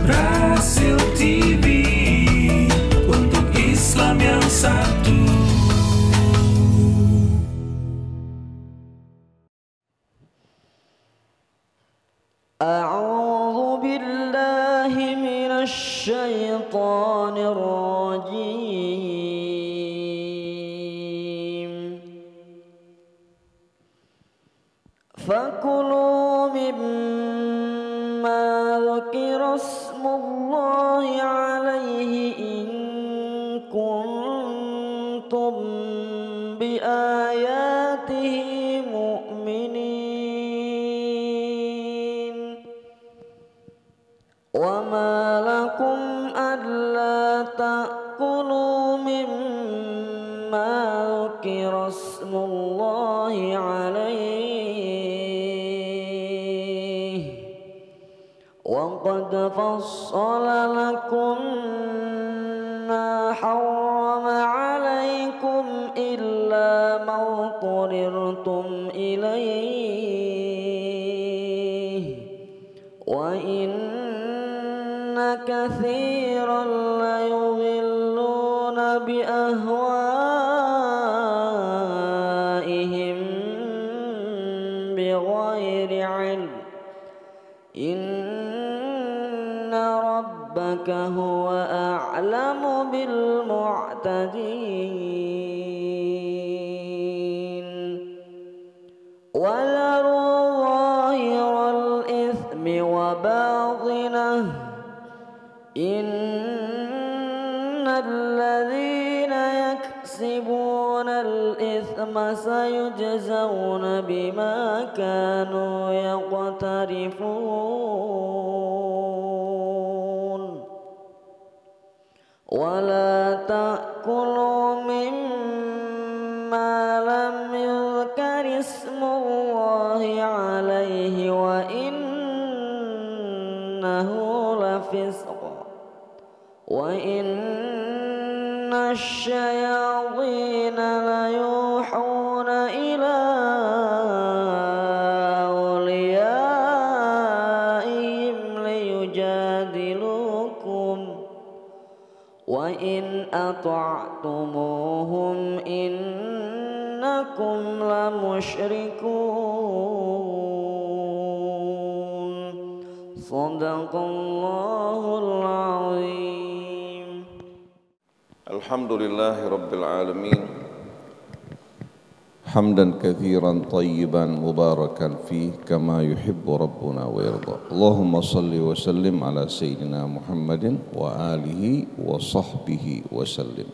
Rasil TV untuk Islam yang satu. A'udzu billahi minasy syaithanir rajim. Fakulu mimma dzukira ismullahi 'alaihi in kuntum bi ayatihi mu'minin. Wa ma lakum alla ta'kulu mimma dzukira ismullahi 'alaihi wa qad fassala lakum ma harrama 'alaikum illa ma turirtum ilaihi wa inna katsiran la yudhilluna bi ahwaihim bighairi 'ilm. Inna rabbaka huwa a'lamu bil mu'tadin. Wadharu zahiral ithmi wa batinah. Innal ladzina yaksibuna al-ithma sayujzawna bima kanu yaqtarifun. Wala ta'kulu mimma lam yuzkar ismullahi 'alaihi wa innahu lafisq. Wa inna asy-syayatina layuhuna ila awliyaihim liyujadilukum wa in ata'tumuhum innakum lamusyrikun. Shadaqallahul azim. Alhamdulillahi Rabbil Alamin. Hamdan kathiran tayyiban mubarakan fih kama yuhibbu Rabbuna wa yarda. Allahumma salli wa sallim ala Sayyidina Muhammadin wa alihi wa sahbihi wa sallim.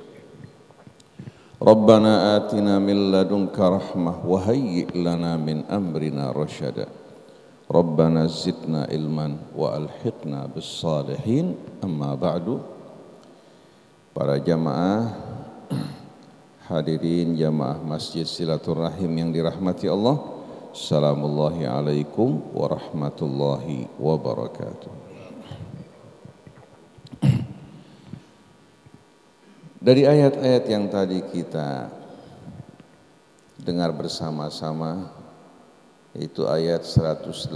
Rabbana atina min ladunka rahmah wa hayyi' lana min amrina rasyada. Rabbana zidna ilman wa alhiqna bis salihin. Amma ba'du. Para jamaah hadirin jamaah Masjid Silaturrahim yang dirahmati Allah, assalamullahi alaikum warahmatullahi wabarakatuh. Dari ayat-ayat yang tadi kita dengar bersama-sama, yaitu ayat 118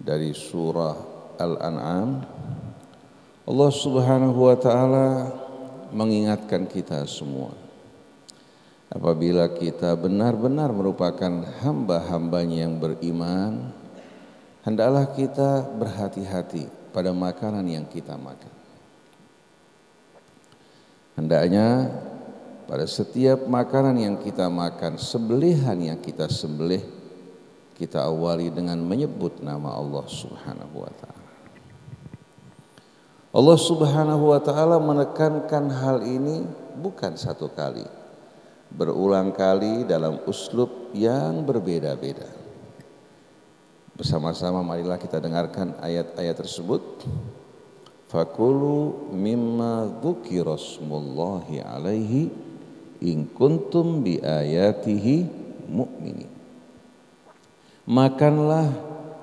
dari surah Al-An'am, Allah Subhanahu wa ta'ala mengingatkan kita semua, apabila kita benar-benar merupakan hamba-hambanya yang beriman, hendaklah kita berhati-hati pada makanan yang kita makan. Hendaknya pada setiap makanan yang kita makan, sembelihan yang kita sembelih, kita awali dengan menyebut nama Allah Subhanahu wa ta'ala. Allah Subhanahu wa ta'ala menekankan hal ini bukan satu kali, berulang kali dalam uslub yang berbeda-beda. Bersama-sama marilah kita dengarkan ayat-ayat tersebut. Fakulu mimma dzukira ismullahi 'alaihi in kuntum bi ayatihi mu'minin. Makanlah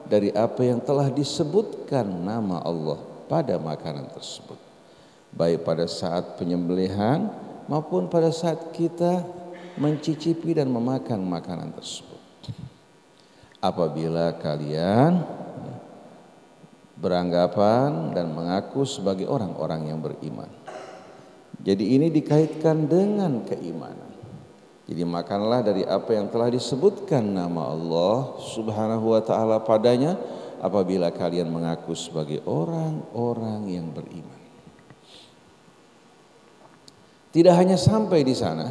dari apa yang telah disebutkan nama Allah pada makanan tersebut, baik pada saat penyembelihan maupun pada saat kita mencicipi dan memakan makanan tersebut. Apabila kalian beranggapan dan mengaku sebagai orang-orang yang beriman. Jadi ini dikaitkan dengan keimanan. Jadi makanlah dari apa yang telah disebutkan nama Allah Subhanahu wa taala padanya apabila kalian mengaku sebagai orang-orang yang beriman. Tidak hanya sampai di sana,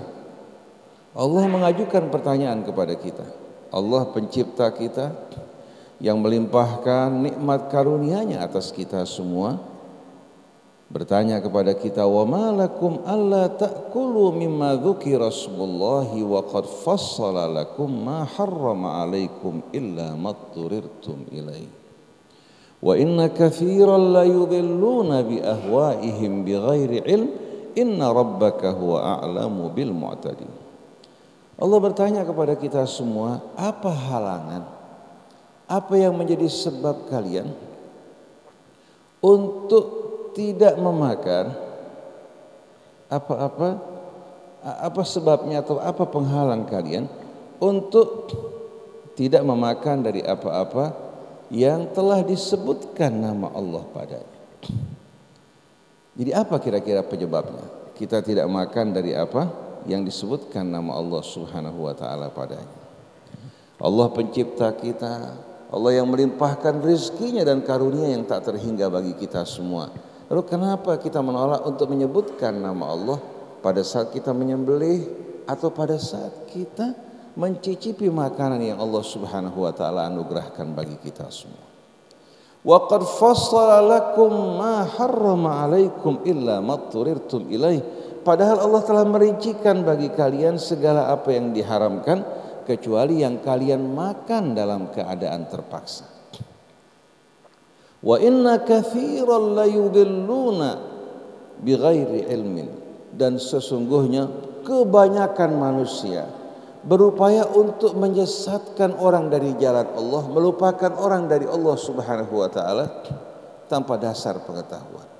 Allah mengajukan pertanyaan kepada kita. Allah pencipta kita yang melimpahkan nikmat karunia-Nya atas kita semua, bertanya kepada kita, wa ma lakum alla ta'kulu mimma dzukira rasulullahi wa qad fassala lakum ma harrama 'alaikum illa ma turirtum ilaihi wa inna katsiran la yudhilluna bi ahwaihim bighairi ilm inna rabbaka huwa a'lamu bil mu'tadin. Allah bertanya kepada kita semua, apa halangan, apa yang menjadi sebab kalian untuk tidak memakan apa sebabnya atau apa penghalang kalian untuk tidak memakan dari apa-apa yang telah disebutkan nama Allah padanya. Jadi apa kira-kira penyebabnya? Kita tidak makan dari apa yang disebutkan nama Allah Subhanahu wa taala padanya. Allah pencipta kita, Allah yang melimpahkan rizkinya dan karunia yang tak terhingga bagi kita semua. Lalu kenapa kita menolak untuk menyebutkan nama Allah pada saat kita menyembelih atau pada saat kita mencicipi makanan yang Allah Subhanahu wa taala anugerahkan bagi kita semua? Wa qad fassala lakum ma harrama 'alaikum illa ma turirtum ilaih. Padahal Allah telah merincikan bagi kalian segala apa yang diharamkan kecuali yang kalian makan dalam keadaan terpaksa. Wa inna katsiran la yudhilluna bighairi ilmin, dan sesungguhnya kebanyakan manusia berupaya untuk menyesatkan orang dari jalan Allah, melupakan orang dari Allah Subhanahu wa taala tanpa dasar pengetahuan.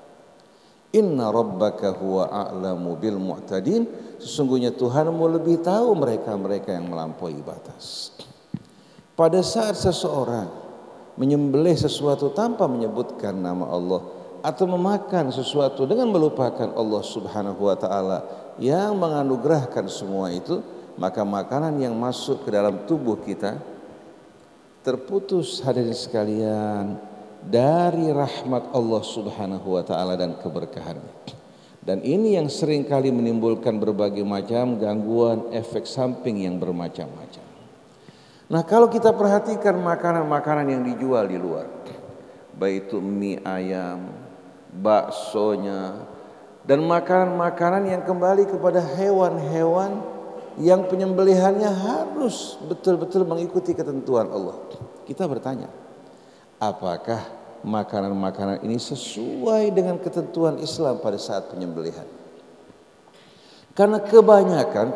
Inna rabbaka huwa a'lamu bil mu'tadin, sesungguhnya Tuhanmu lebih tahu mereka-mereka yang melampaui batas. Pada saat seseorang menyembelih sesuatu tanpa menyebutkan nama Allah atau memakan sesuatu dengan melupakan Allah Subhanahu wa taala yang menganugerahkan semua itu, maka makanan yang masuk ke dalam tubuh kita terputus, hadirin sekalian, dari rahmat Allah Subhanahu wa taala dan keberkahannya. Dan ini yang sering kali menimbulkan berbagai macam gangguan, efek samping yang bermacam-macam. Nah, kalau kita perhatikan makanan-makanan yang dijual di luar, baik itu mie ayam, baksonya, dan makanan-makanan yang kembali kepada hewan-hewan yang penyembelihannya harus betul-betul mengikuti ketentuan Allah. Kita bertanya, apakah makanan-makanan ini sesuai dengan ketentuan Islam pada saat penyembelihan? Karena kebanyakan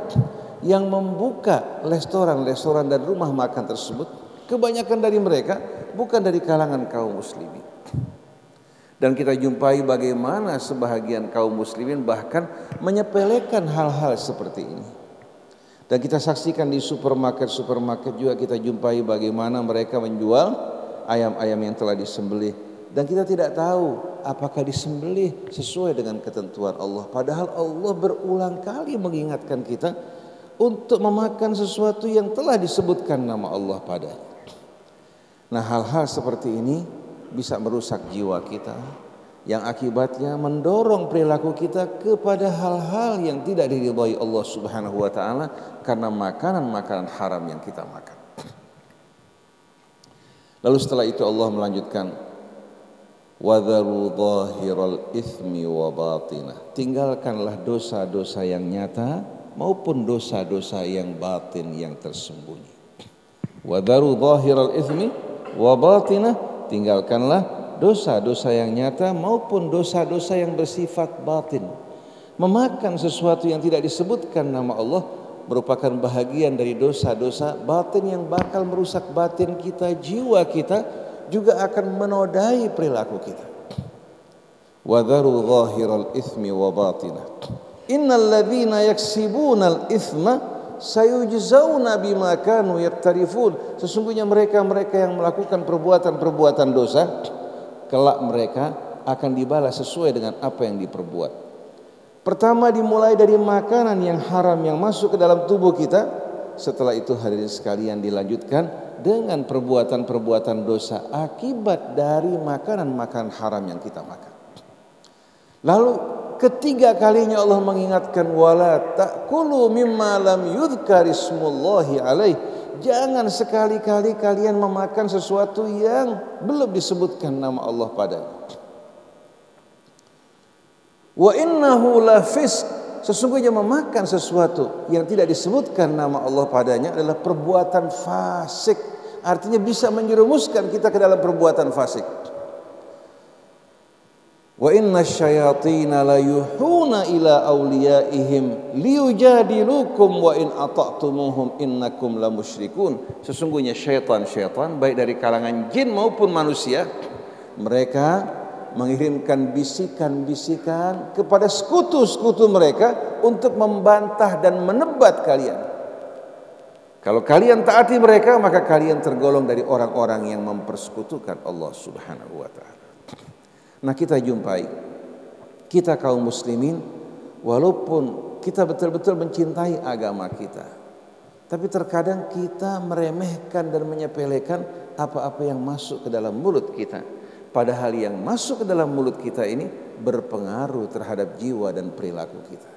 yang membuka restoran-restoran dan rumah makan tersebut, kebanyakan dari mereka bukan dari kalangan kaum muslimin. Dan kita jumpai bagaimana sebahagian kaum muslimin bahkan menyepelekan hal-hal seperti ini. Dan kita saksikan di supermarket juga kita jumpai bagaimana mereka menjual ayam-ayam yang telah disembelih. Dan kita tidak tahu apakah disembelih sesuai dengan ketentuan Allah. Padahal Allah berulang kali mengingatkan kita untuk memakan sesuatu yang telah disebutkan nama Allah padanya. Nah, hal-hal seperti ini bisa merusak jiwa kita, yang akibatnya mendorong perilaku kita kepada hal-hal yang tidak diridhai Allah Subhanahu wa taala karena makanan-makanan haram yang kita makan. Lalu setelah itu Allah melanjutkan, wadharu dhahiral itsmi wa batinah. Tinggalkanlah dosa-dosa yang nyata maupun dosa-dosa yang batin yang tersembunyi. Wadharu dhahiral itsmi wa batinah, tinggalkanlah dosa-dosa yang nyata maupun dosa-dosa yang bersifat batin. Memakan sesuatu yang tidak disebutkan nama Allah merupakan bahagian dari dosa-dosa batin yang bakal merusak batin kita, jiwa kita, juga akan menodai perilaku kita. Wa dharu dhahiral itsmi wa batinah. Innal ladzina yaksibunal itsma sayujzauna bima kanu yaqtarifun. Sesungguhnya mereka yang melakukan perbuatan-perbuatan dosa, kelak mereka akan dibalas sesuai dengan apa yang diperbuat. Pertama dimulai dari makanan yang haram yang masuk ke dalam tubuh kita. Setelah itu hadirin sekalian dilanjutkan dengan perbuatan-perbuatan dosa akibat dari makanan-makanan haram yang kita makan. Lalu ketiga kalinya Allah mengingatkan wala ta'kulu mimma lam yudhkar ismullahi alaih. Jangan sekali-kali kalian memakan sesuatu yang belum disebutkan nama Allah padanya. Wa innahu lafisq. Sesungguhnya memakan sesuatu yang tidak disebutkan nama Allah padanya adalah perbuatan fasik. Artinya bisa menjerumuskan kita ke dalam perbuatan fasik. Wa inna syayatina la yuhuna ila awliyaihim liyujadilukum wa in ata'tumuhum innakum la musyrikun. Sesungguhnya syaitan baik dari kalangan jin maupun manusia, mereka mengirimkan bisikan-bisikan kepada sekutu-sekutu mereka untuk membantah dan menebat kalian. Kalau kalian taati mereka, maka kalian tergolong dari orang-orang yang mempersekutukan Allah Subhanahu wa taala. Nah, kita jumpai kita kaum muslimin, walaupun kita betul-betul mencintai agama kita, tapi terkadang kita meremehkan dan menyepelekan apa-apa yang masuk ke dalam mulut kita. Padahal yang masuk ke dalam mulut kita ini berpengaruh terhadap jiwa dan perilaku kita.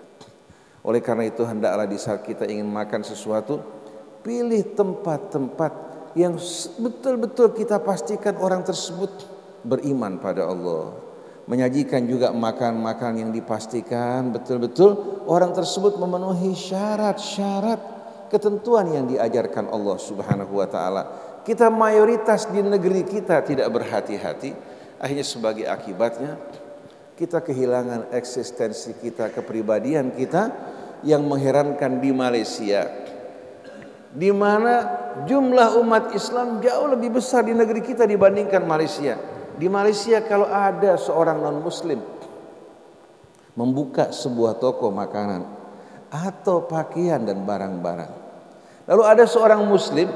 Oleh karena itu hendaklah di saat kita ingin makan sesuatu, pilih tempat-tempat yang betul-betul kita pastikan orang tersebut beriman pada Allah. Menyajikan juga makan-makan yang dipastikan betul-betul orang tersebut memenuhi syarat-syarat ketentuan yang diajarkan Allah Subhanahu wa taala. Kita mayoritas di negeri kita tidak berhati-hati, akhirnya sebagai akibatnya kita kehilangan eksistensi kita, kepribadian kita. Yang mengherankan di Malaysia, di mana jumlah umat Islam jauh lebih besar di negeri kita dibandingkan Malaysia. Di Malaysia kalau ada seorang non-muslim membuka sebuah toko makanan atau pakaian dan barang-barang, lalu ada seorang muslim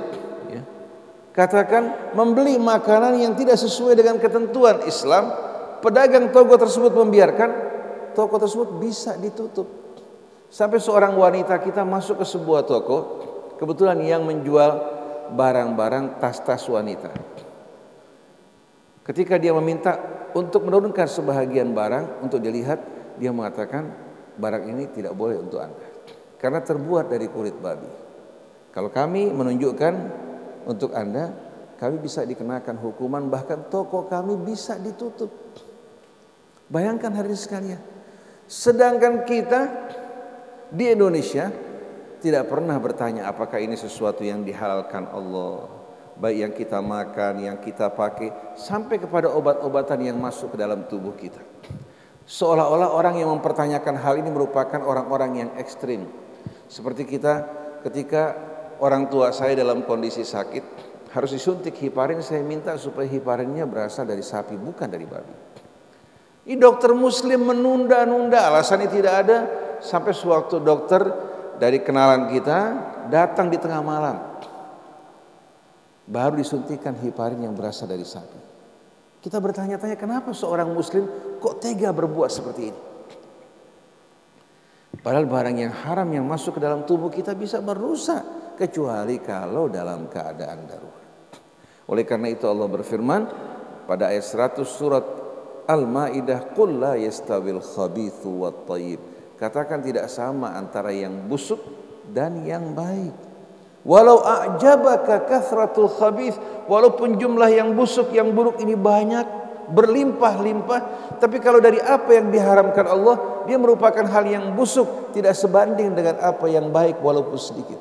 katakan membeli makanan yang tidak sesuai dengan ketentuan Islam, pedagang toko tersebut membiarkan, toko tersebut bisa ditutup. Sampai seorang wanita kita masuk ke sebuah toko, kebetulan yang menjual barang-barang tas-tas wanita. Ketika dia meminta untuk menurunkan sebahagian barang untuk dilihat, dia mengatakan barang ini tidak boleh untuk Anda karena terbuat dari kulit babi. Kalau kami menunjukkan untuk Anda, kami bisa dikenakan hukuman, bahkan toko kami bisa ditutup. Bayangkan hadirin sekalian. Sedangkan kita di Indonesia tidak pernah bertanya apakah ini sesuatu yang dihalalkan Allah. Baik yang kita makan, yang kita pakai, sampai kepada obat-obatan yang masuk ke dalam tubuh kita. Seolah-olah orang yang mempertanyakan hal ini merupakan orang-orang yang ekstrim. Seperti kita ketika orang tua saya dalam kondisi sakit harus disuntik heparin, saya minta supaya heparinnya berasal dari sapi bukan dari babi. Ini dokter muslim menunda-nunda, alasannya tidak ada, sampai sewaktu dokter dari kenalan kita datang di tengah malam, baru disuntikan heparin yang berasal dari sapi. Kita bertanya-tanya kenapa seorang muslim kok tega berbuat seperti ini. Padahal barang yang haram yang masuk ke dalam tubuh kita bisa merusak, kecuali kalau dalam keadaan darurat. Oleh karena itu Allah berfirman pada ayat 100 surat Al-Maidah, "Qul la yastawil khabithu wat thayyib." Katakan tidak sama antara yang busuk dan yang baik. Walau a'jabaka kathratul khabith, walaupun jumlah yang busuk, yang buruk ini banyak, berlimpah-limpah, tapi kalau dari apa yang diharamkan Allah, dia merupakan hal yang busuk, tidak sebanding dengan apa yang baik walaupun sedikit.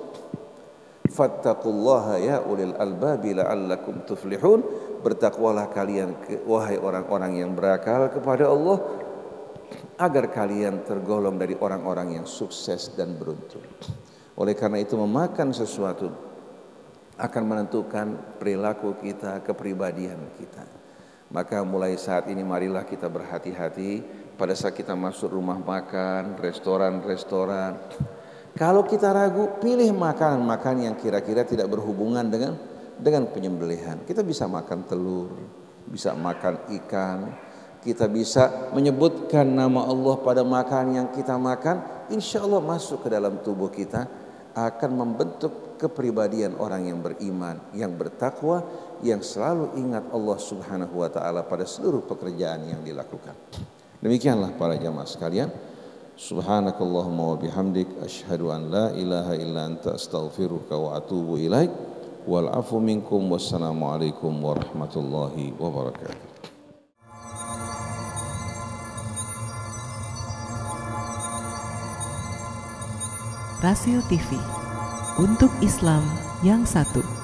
Fattaqullaha ya ulil albabi la'allakum tuflihun. Bertakwalah kalian wahai orang-orang yang berakal kepada Allah, agar kalian tergolong dari orang-orang yang sukses dan beruntung. Oleh karena itu memakan sesuatu akan menentukan perilaku kita, kepribadian kita. Maka mulai saat ini marilah kita berhati-hati pada saat kita masuk rumah makan, restoran-restoran. Kalau kita ragu, pilih makanan yang kira-kira tidak berhubungan dengan penyembelihan. Kita bisa makan telur, bisa makan ikan, kita bisa menyebutkan nama Allah pada makanan yang kita makan. Insya Allah masuk ke dalam tubuh kita, akan membentuk kepribadian orang yang beriman, yang bertakwa, yang selalu ingat Allah Subhanahu wa ta'ala pada seluruh pekerjaan yang dilakukan. Demikianlah para jamaah sekalian. Subhanakallahumma wa bihamdik, asyhadu an la ilaha illa anta, astaghfiruka wa atubu ilaik. Wal afu minkum, wassalamualaikum warahmatullahi wabarakatuh. Rasil TV, untuk Islam yang satu.